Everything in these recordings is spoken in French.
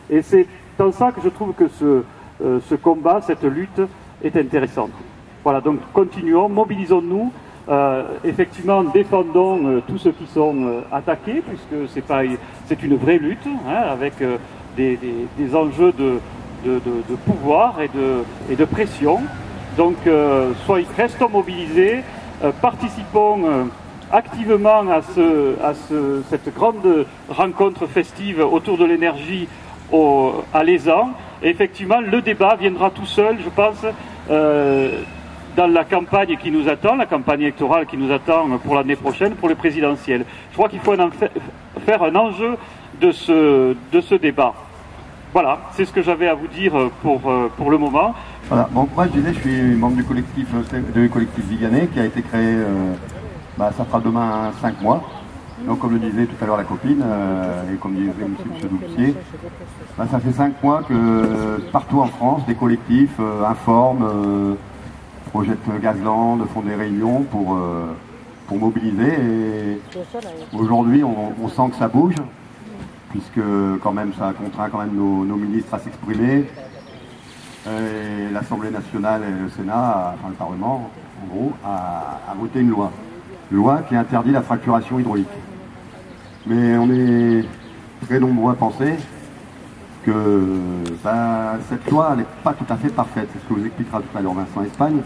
Et c'est dans ça que je trouve que ce combat, cette lutte est intéressante. Voilà, donc continuons, mobilisons-nous, effectivement défendons tous ceux qui sont attaqués, puisque c'est une vraie lutte, hein, avec des enjeux de pouvoir et de pression. Donc restons mobilisés, participons activement à cette grande rencontre festive autour de l'énergie à l'ESAN. Et effectivement, le débat viendra tout seul, je pense, dans la campagne qui nous attend, la campagne électorale qui nous attend pour l'année prochaine, pour le présidentiel. Je crois qu'il faut faire un enjeu de ce débat. Voilà, c'est ce que j'avais à vous dire pour le moment. Voilà, donc moi je disais, je suis membre du collectif Viganais qui a été créé, ça fera demain 5 mois. Donc comme le disait tout à l'heure la copine, et comme disait M. Doubsier, ça fait 5 mois que partout en France, des collectifs informent, projettent Gazland, font des réunions pour mobiliser. Et aujourd'hui, on sent que ça bouge, puisque quand même ça contraint quand même nos ministres à s'exprimer. Et l'Assemblée nationale et le Sénat, enfin le Parlement, en gros, a voté une loi qui interdit la fracturation hydraulique. Mais on est très nombreux à penser que cette loi n'est pas tout à fait parfaite. C'est ce que vous expliquera tout à l'heure Vincent Espagne.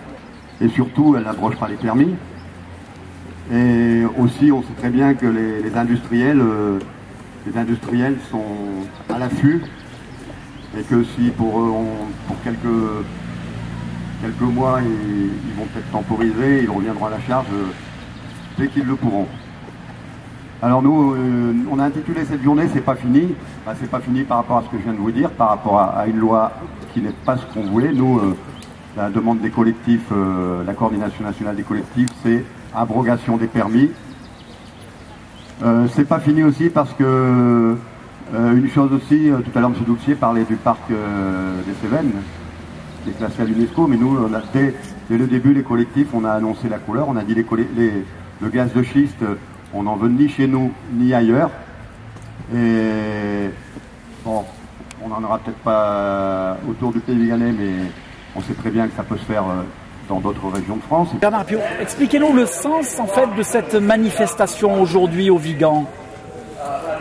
Et surtout, elle n'abroge pas les permis. Et aussi, on sait très bien que les industriels sont à l'affût. Et que si pour quelques mois, ils vont peut-être temporiser, ils reviendront à la charge dès qu'ils le pourront. Alors nous, on a intitulé cette journée « C'est pas fini ». C'est pas fini par rapport à ce que je viens de vous dire, par rapport à une loi qui n'est pas ce qu'on voulait. Nous, la demande des collectifs, la coordination nationale des collectifs, c'est abrogation des permis. C'est pas fini aussi parce que une chose aussi, tout à l'heure M. Doubsier parlait du parc des Cévennes, qui est classé à l'UNESCO, mais nous, dès le début, les collectifs, on a annoncé la couleur, on a dit le gaz de schiste, on n'en veut ni chez nous, ni ailleurs. Et bon, on n'en aura peut-être pas autour du pays viganais, mais on sait très bien que ça peut se faire dans d'autres régions de France. Bernard Piot, expliquez-nous le sens en fait de cette manifestation aujourd'hui au Vigan.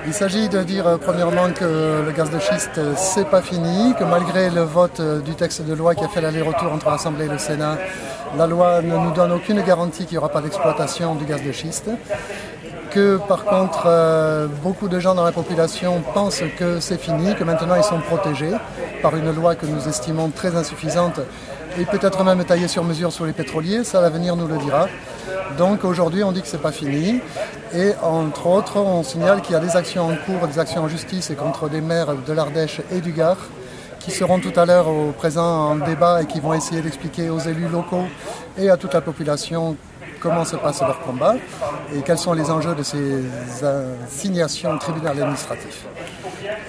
Il s'agit de dire premièrement que le gaz de schiste c'est pas fini, que malgré le vote du texte de loi qui a fait l'aller-retour entre l'Assemblée et le Sénat, la loi ne nous donne aucune garantie qu'il n'y aura pas d'exploitation du gaz de schiste. Que par contre beaucoup de gens dans la population pensent que c'est fini, que maintenant ils sont protégés par une loi que nous estimons très insuffisante et peut-être même taillée sur mesure sur les pétroliers, ça l'avenir nous le dira. Donc aujourd'hui on dit que c'est pas fini et entre autres on signale qu'il y a des actions en cours, des actions en justice et contre des maires de l'Ardèche et du Gard qui seront tout à l'heure au présent en débat et qui vont essayer d'expliquer aux élus locaux et à toute la population comment se passe leur combat et quels sont les enjeux de ces assignations au tribunal administratif.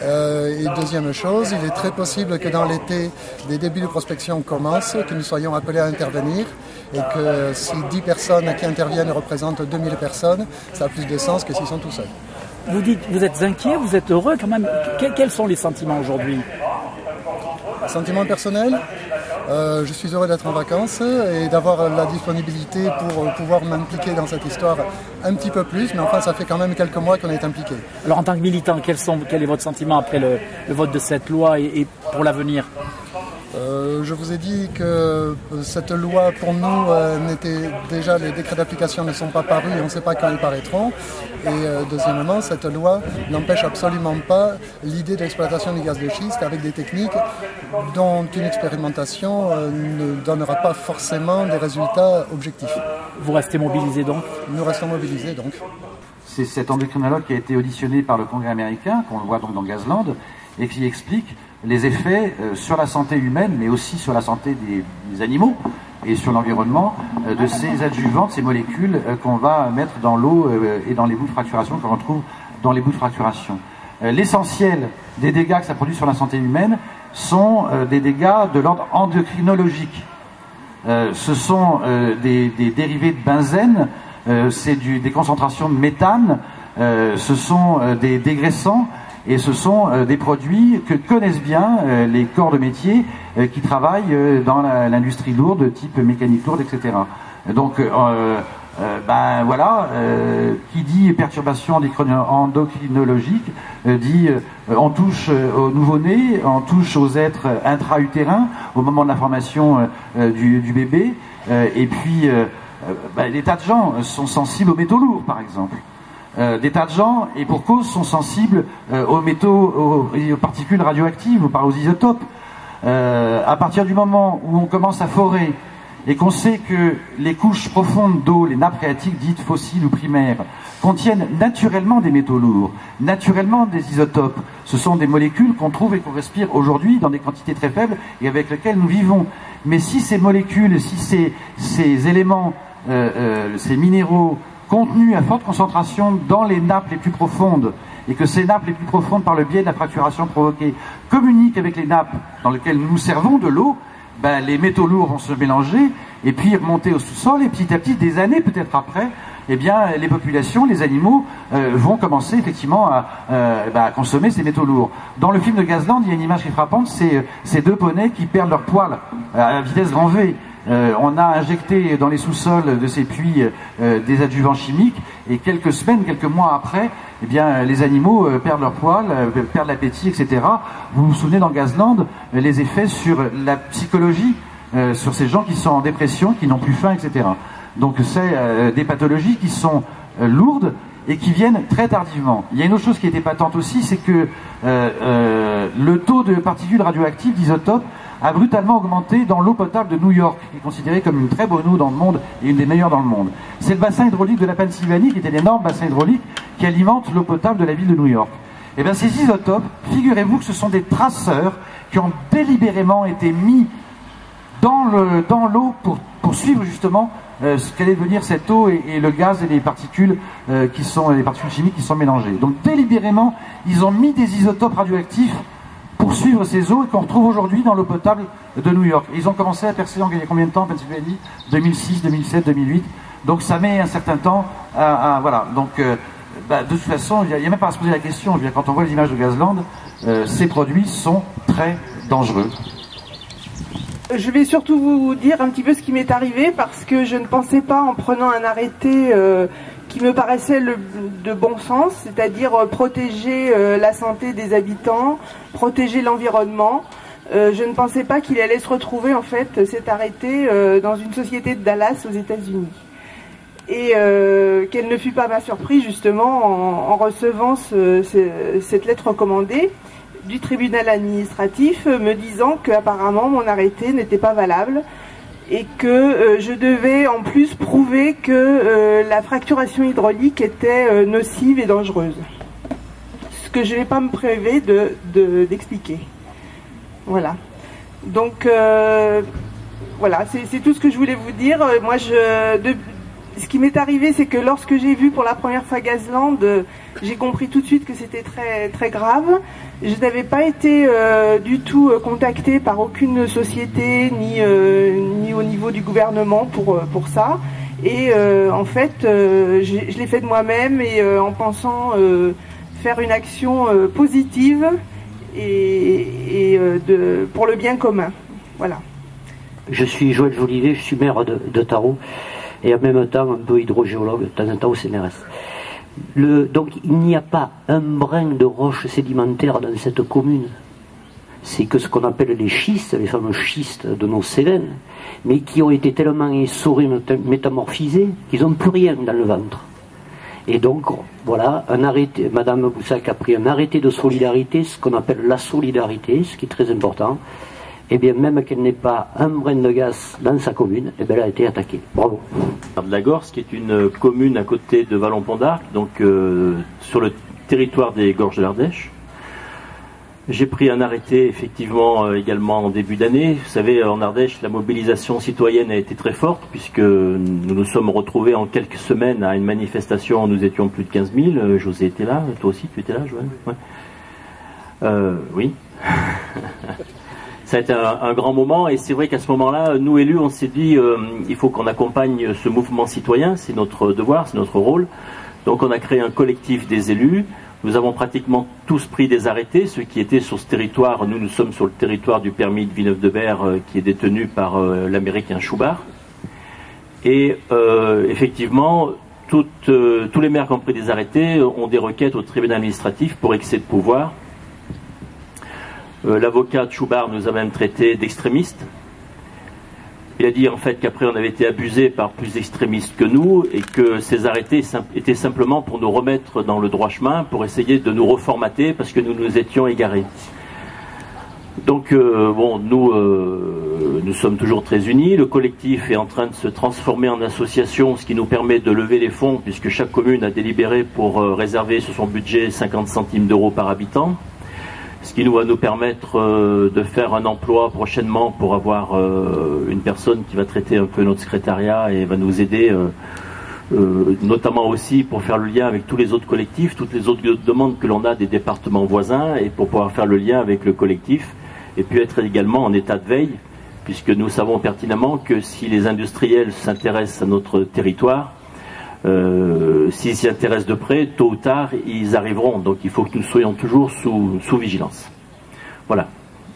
Et deuxième chose, il est très possible que dans l'été, des débuts de prospection commencent, que nous soyons appelés à intervenir et que si 10 personnes qui interviennent représentent 2000 personnes, ça a plus de sens que s'ils sont tout seuls. Vous dites, vous êtes inquiet, vous êtes heureux quand même. Quels sont les sentiments aujourd'hui? Sentiments personnels, je suis heureux d'être en vacances et d'avoir la disponibilité pour pouvoir m'impliquer dans cette histoire un petit peu plus, mais enfin ça fait quand même quelques mois qu'on est impliqué. Alors en tant que militant, quel est votre sentiment après le vote de cette loi et pour l'avenir? Je vous ai dit que cette loi, pour nous, déjà les décrets d'application ne sont pas parus et on ne sait pas quand ils paraîtront. Et deuxièmement, cette loi n'empêche absolument pas l'idée d'exploitation du gaz de schiste avec des techniques dont une expérimentation ne donnera pas forcément des résultats objectifs. Vous restez mobilisés donc? Nous restons mobilisés donc. C'est cet endocrinologue qui a été auditionné par le Congrès américain, qu'on le voit donc dans Gazland, et qui explique les effets sur la santé humaine, mais aussi sur la santé des animaux et sur l'environnement de ces adjuvants, de ces molécules qu'on va mettre dans l'eau et dans les bouts de fracturation, qu'on retrouve dans les bouts de fracturation. L'essentiel des dégâts que ça produit sur la santé humaine sont des dégâts de l'ordre endocrinologique. Ce sont des dérivés de benzène, c'est des concentrations de méthane, ce sont des dégraissants, Et ce sont des produits que connaissent bien les corps de métier qui travaillent dans l'industrie lourde, type mécanique lourde, etc. Donc, ben voilà, qui dit perturbation endocrinologique dit on touche aux nouveau-nés, on touche aux êtres intra-utérins au moment de la formation du bébé, et puis ben, des tas de gens sont sensibles aux métaux lourds, par exemple. Des tas de gens, et pour cause, sont sensibles aux métaux, aux particules radioactives, aux isotopes. À partir du moment où on commence à forer et qu'on sait que les couches profondes d'eau, les nappes phréatiques dites fossiles ou primaires, contiennent naturellement des métaux lourds, naturellement des isotopes. Ce sont des molécules qu'on trouve et qu'on respire aujourd'hui dans des quantités très faibles et avec lesquelles nous vivons. Mais si ces molécules, si ces éléments, ces minéraux contenus à forte concentration dans les nappes les plus profondes, et que ces nappes les plus profondes, par le biais de la fracturation provoquée, communiquent avec les nappes dans lesquelles nous nous servons de l'eau, ben, les métaux lourds vont se mélanger et puis remonter au sous-sol, et petit à petit, des années peut-être après, eh bien, les populations, les animaux vont commencer effectivement à consommer ces métaux lourds. Dans le film de Gazland, il y a une image qui est frappante, c'est ces deux poneys qui perdent leur poil à vitesse grand V. On a injecté dans les sous-sols de ces puits des adjuvants chimiques, et quelques semaines, quelques mois après, eh bien, les animaux perdent leur poil, perdent l'appétit, etc. Vous vous souvenez dans Gazland les effets sur la psychologie, sur ces gens qui sont en dépression, qui n'ont plus faim, etc. Donc c'est des pathologies qui sont lourdes et qui viennent très tardivement. Il y a une autre chose qui était patente aussi, c'est que le taux de particules radioactives, d'isotopes, a brutalement augmenté dans l'eau potable de New York, qui est considérée comme une très bonne eau dans le monde et une des meilleures dans le monde. C'est le bassin hydraulique de la Pennsylvanie, qui est un énorme bassin hydraulique qui alimente l'eau potable de la ville de New York. Et bien ces isotopes, figurez-vous que ce sont des traceurs qui ont délibérément été mis dans l'eau pour suivre justement ce qu'allait devenir cette eau et le gaz et les particules les particules chimiques qui sont mélangées. Donc délibérément, ils ont mis des isotopes radioactifs pour suivre ces eaux et qu'on retrouve aujourd'hui dans l'eau potable de New York. Et ils ont commencé à percer il y a combien de temps, Pennsylvanie ? 2006, 2007, 2008. Donc ça met un certain temps voilà. Donc de toute façon, il n'y a même pas à se poser la question. Quand on voit les images de Gazland, ces produits sont très dangereux. Je vais surtout vous dire un petit peu ce qui m'est arrivé, parce que je ne pensais pas, en prenant un arrêté qui me paraissait de bon sens, c'est-à-dire protéger la santé des habitants, protéger l'environnement. Je ne pensais pas qu'il allait se retrouver, en fait, cet arrêté dans une société de Dallas aux États-Unis. Et quelle ne fut pas ma surprise, justement, en recevant cette lettre recommandée du tribunal administratif me disant qu'apparemment mon arrêté n'était pas valable et que je devais en plus prouver que la fracturation hydraulique était nocive et dangereuse. Ce que je ne vais pas me priver d'expliquer. Voilà. Donc voilà, c'est tout ce que je voulais vous dire. Moi, ce qui m'est arrivé, c'est que lorsque j'ai vu pour la première fois Gazland, j'ai compris tout de suite que c'était très, très grave. Je n'avais pas été du tout contactée par aucune société, ni au niveau du gouvernement pour ça. Et en fait, je l'ai fait de moi-même et en pensant faire une action positive et pour le bien commun. Voilà. Je suis Joël Jolivet, je suis maire de Tarot. Et en même temps un peu hydrogéologue, de temps en temps au CNRS. Donc il n'y a pas un brin de roche sédimentaire dans cette commune. C'est que ce qu'on appelle les schistes, les fameux schistes de nos Cévennes, mais qui ont été tellement essorés, métamorphisés, qu'ils n'ont plus rien dans le ventre. Et donc, voilà, un arrêté, Madame Boussac a pris un arrêté de solidarité, ce qu'on appelle la solidarité, ce qui est très important. Eh bien, même qu'elle n'ait pas un brin de gaz dans sa commune, eh bien, elle a été attaquée. Bravo. De la Gorse, qui est une commune à côté de Vallon-Pont-d'Arc, donc sur le territoire des Gorges de l'Ardèche. J'ai pris un arrêté, effectivement, également en début d'année. Vous savez, en Ardèche, la mobilisation citoyenne a été très forte, puisque nous nous sommes retrouvés en quelques semaines à une manifestation où nous étions plus de 15 000. José était là, toi aussi, tu étais là, Joël ? Ouais. Oui. Ça a été un grand moment, et c'est vrai qu'à ce moment-là, nous élus, on s'est dit il faut qu'on accompagne ce mouvement citoyen, c'est notre devoir, c'est notre rôle. Donc on a créé un collectif des élus, Nous avons pratiquement tous pris des arrêtés, ceux qui étaient sur ce territoire. Nous sommes sur le territoire du permis de Villeneuve-de-Berre qui est détenu par l'américain Schubart. Et effectivement, tous les maires qui ont pris des arrêtés ont des requêtes au tribunal administratif pour excès de pouvoir. L'avocat de Schubart nous a même traité d'extrémistes. Il a dit en fait qu'après on avait été abusé par plus extrémistes que nous et que ces arrêtés étaient simplement pour nous remettre dans le droit chemin, pour essayer de nous reformater parce que nous nous étions égarés. Donc bon, nous sommes toujours très unis. Le collectif est en train de se transformer en association, ce qui nous permet de lever les fonds puisque chaque commune a délibéré pour réserver sur son budget 50 centimes d'euros par habitant. Ce qui va nous permettre de faire un emploi prochainement pour avoir une personne qui va traiter un peu notre secrétariat et va nous aider, notamment aussi pour faire le lien avec tous les autres collectifs, toutes les autres demandes que l'on a des départements voisins et pour pouvoir faire le lien avec le collectif et puis être également en état de veille, puisque nous savons pertinemment que si les industriels s'intéressent à notre territoire, s'ils s'y intéressent de près, tôt ou tard, ils arriveront. Donc il faut que nous soyons toujours sous vigilance. Voilà.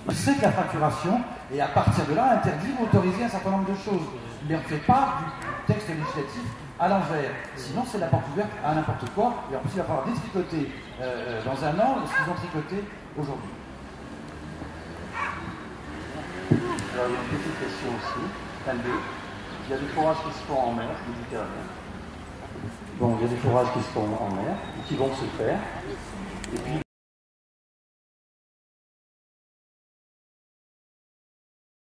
C'est que la facturation, et à partir de là, interdit ou autoriser un certain nombre de choses. Mais on ne fait pas du texte législatif à l'envers. Sinon, c'est la porte ouverte à n'importe quoi. Et en plus, il va falloir détricoter dans un an ce qu'ils ont tricoté aujourd'hui. Alors, il y a une petite question aussi. Il y a des forages qui se font en mer, Méditerranée. Bon, il y a des forages qui se font en mer, qui vont se faire. Et puis,